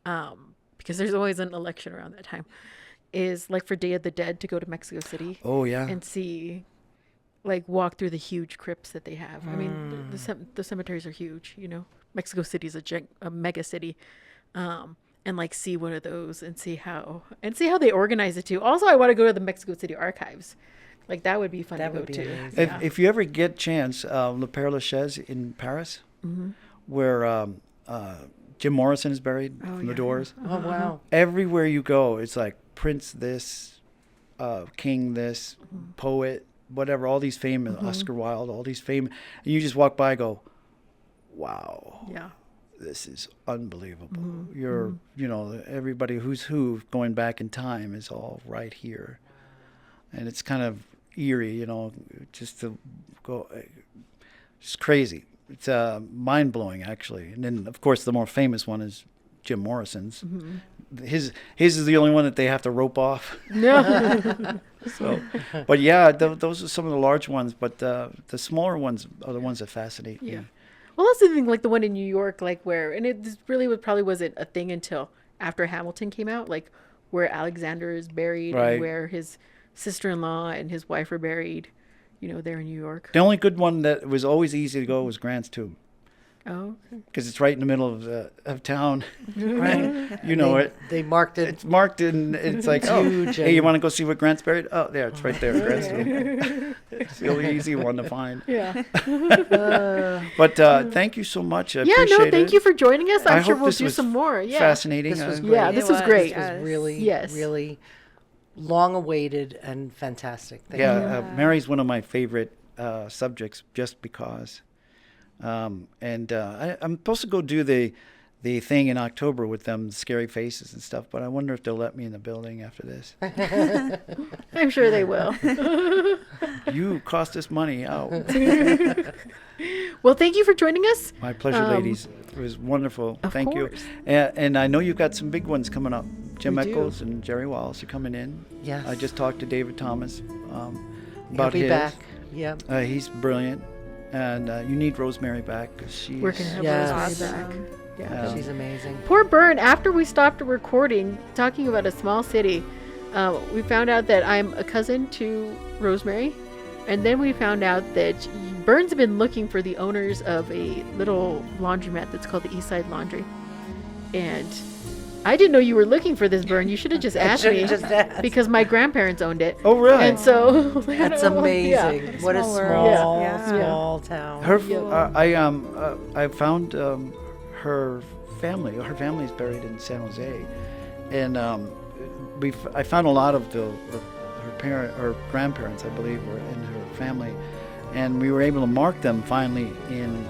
Speaker 1: because there's always an election around that time, is like for Day of the Dead to go to Mexico City.
Speaker 3: Oh, yeah.
Speaker 1: And see, like, walk through the huge crypts that they have. I mean, the cemeteries are huge, you know. Mexico City is a mega city. And like see one of those and see how they organize it too. Also, I want to go to the Mexico City archives. Like that would be fun to go to.
Speaker 3: If you ever get chance, Le Père Lachaise in Paris, where Jim Morrison is buried from the Doors.
Speaker 2: Oh, wow.
Speaker 3: Everywhere you go, it's like Prince this, King this, poet, whatever, all these famous, Oscar Wilde, all these famous, and you just walk by and go, wow.
Speaker 1: Yeah.
Speaker 3: This is unbelievable. You know, everybody who's who going back in time is all right here. And it's kind of eerie, you know, just to go, it's crazy. It's mind-blowing, actually. And then, of course, the more famous one is Jim Morrison's. His is the only one that they have to rope off.
Speaker 1: No.
Speaker 3: So, but yeah, those are some of the large ones. But the smaller ones are the ones that fascinate me.
Speaker 1: Well, that's the thing, like the one in New York, like where, and it really probably wasn't a thing until after Hamilton came out, like where Alexander is buried and where his sister-in-law and his wife are buried, you know, there in New York.
Speaker 3: The only good one that was always easy to go was Grant's Tomb.
Speaker 1: Oh,
Speaker 3: because it's right in the middle of town.
Speaker 2: Right.
Speaker 3: You know
Speaker 2: they marked it.
Speaker 3: It's marked and it's like,
Speaker 2: huge.
Speaker 3: Hey, you want to go see what Grant's buried? Oh, there, it's right there. Grant's Tomb. It's the only easy one to find.
Speaker 1: Yeah.
Speaker 3: But thank you so much. I appreciate
Speaker 1: thank you for joining us. I'm sure we'll do some more. Yeah.
Speaker 3: Fascinating.
Speaker 2: This was great.
Speaker 1: Yeah, this was great.
Speaker 2: This was really long awaited and fantastic. Thank you.
Speaker 3: Mary's one of my favorite subjects just because. I'm supposed to go do the thing in October with them, scary faces and stuff, but I wonder if they'll let me in the building after this.
Speaker 1: I'm sure they will.
Speaker 3: You cost us money out.
Speaker 1: Well, thank you for joining us.
Speaker 3: My pleasure, ladies. It was wonderful. Thank you.
Speaker 1: course.
Speaker 3: And I know you've got some big ones coming up. Jim
Speaker 1: We
Speaker 3: Eccles and Jerry Wallace are coming in.
Speaker 2: Yes.
Speaker 3: I just talked to David Thomas
Speaker 2: He'll
Speaker 3: about
Speaker 2: be
Speaker 3: his.
Speaker 2: back. Yeah.
Speaker 3: He's brilliant. And you need Rosemary back because she's...
Speaker 1: We're going to have
Speaker 2: Yes.
Speaker 1: Rosemary back. Yeah.
Speaker 2: She's amazing.
Speaker 1: Poor Bern, after we stopped recording, talking about a small city, we found out that I'm a cousin to Rosemary. And then we found out that Bern's been looking for the owners of a little laundromat that's called the Eastside Laundry. And I didn't know you were looking for this, Bern. You should have just asked me.
Speaker 2: Just asked.
Speaker 1: Because my grandparents owned it.
Speaker 3: Oh, really?
Speaker 1: And so...
Speaker 2: That's amazing.
Speaker 1: Yeah.
Speaker 2: What a
Speaker 4: Small
Speaker 2: small,
Speaker 4: world. Yeah.
Speaker 2: small town.
Speaker 3: I found her family. Her family's buried in San Jose, and I found a lot of her grandparents, I believe, were in her family, and we were able to mark them finally in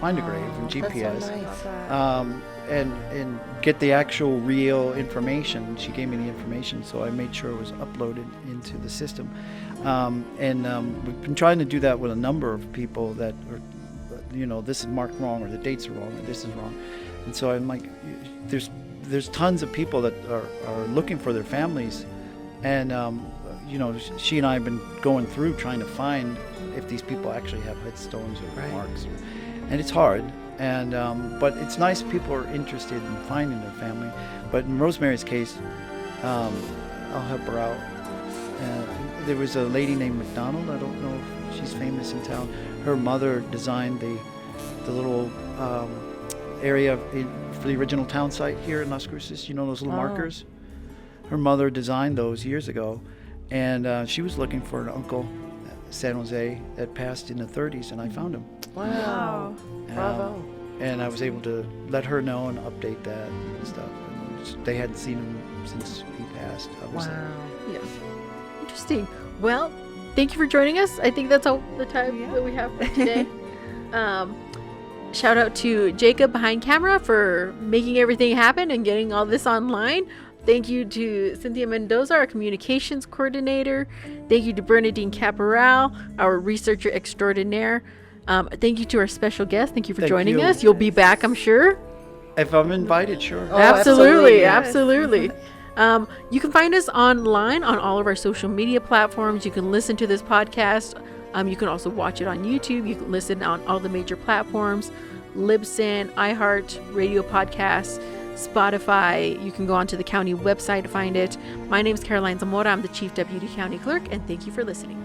Speaker 3: Find a Grave in GPS.
Speaker 2: That's so nice.
Speaker 3: And get the actual real information. She gave me the information, so I made sure it was uploaded into the system. We've been trying to do that with a number of people that are, this is marked wrong, or the dates are wrong, or this is wrong. And so I'm like, there's tons of people that are looking for their families, and she and I have been going through trying to find if these people actually have headstones or
Speaker 2: Right.
Speaker 3: marks, and it's hard. And but it's nice people are interested in finding their family. But in Rosemary's case, I'll help her out. There was a lady named McDonald. I don't know if she's famous in town. Her mother designed the little area for the original town site here in Las Cruces. You know those little markers? Her mother designed those years ago, and she was looking for an uncle, San Jose, that passed in the 30s, and I found him.
Speaker 2: Wow. Bravo.
Speaker 3: And I was able to let her know and update that and stuff. And they hadn't seen him since he passed, obviously.
Speaker 2: Wow.
Speaker 1: Yes. Interesting. Well, thank you for joining us. I think that's all the time that we have for today. Shout out to Jacob behind camera for making everything happen and getting all this online. Thank you to Cynthia Mendoza, our communications coordinator. Thank you to Bernadine Caporal, our researcher extraordinaire. Thank you to our special guest. Thank you for joining us. You'll be back, I'm sure.
Speaker 3: If I'm invited, sure.
Speaker 2: Oh,
Speaker 1: Absolutely.
Speaker 2: absolutely.
Speaker 1: You can find us online on all of our social media platforms. You can listen to this podcast. You can also watch it on YouTube. You can listen on all the major platforms: Libsyn, iHeart, Radio Podcasts, Spotify. You can go onto the county website to find it. My name is Caroline Zamora. I'm the Chief Deputy County Clerk, and thank you for listening.